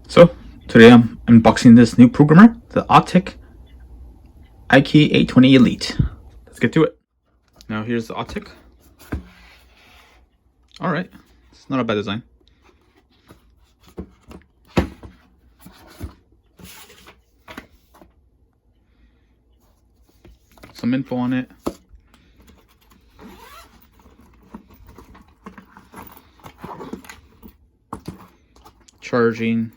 So today I'm unboxing this new programmer, the Automotive IK820 Elite. Let's get to it. Now here's the Automotive. Alright, it's not a bad design. Some info on it. Charging,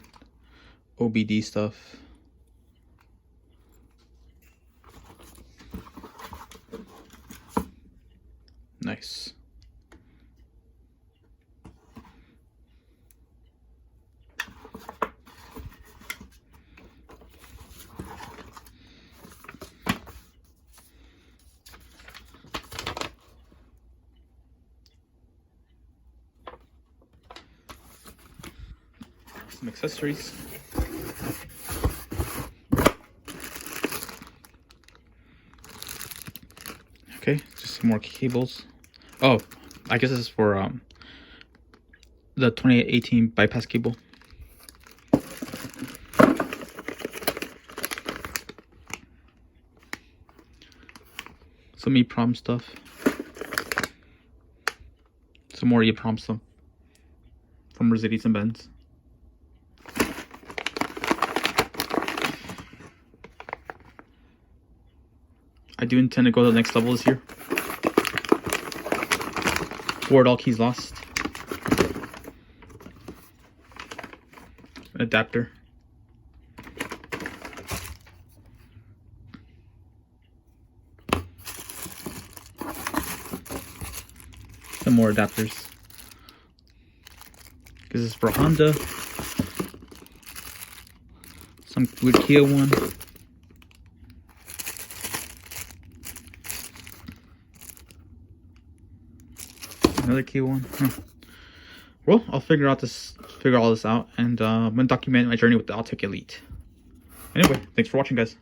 OBD stuff. Nice. Some accessories. Okay, just some more cables. Oh, I guess this is for the 2018 bypass cable. Some EEPROM stuff. Some more EEPROM stuff from Mercedes-Benz. I do intend to go to the next level this year. Ward all keys lost. Adapter. Some more adapters. This is for Honda. Some weird Kia one. Another Kia one. Huh. Well, I'll figure all this out, and I'm gonna document my journey with the Automotive Elite. Anyway, thanks for watching, guys.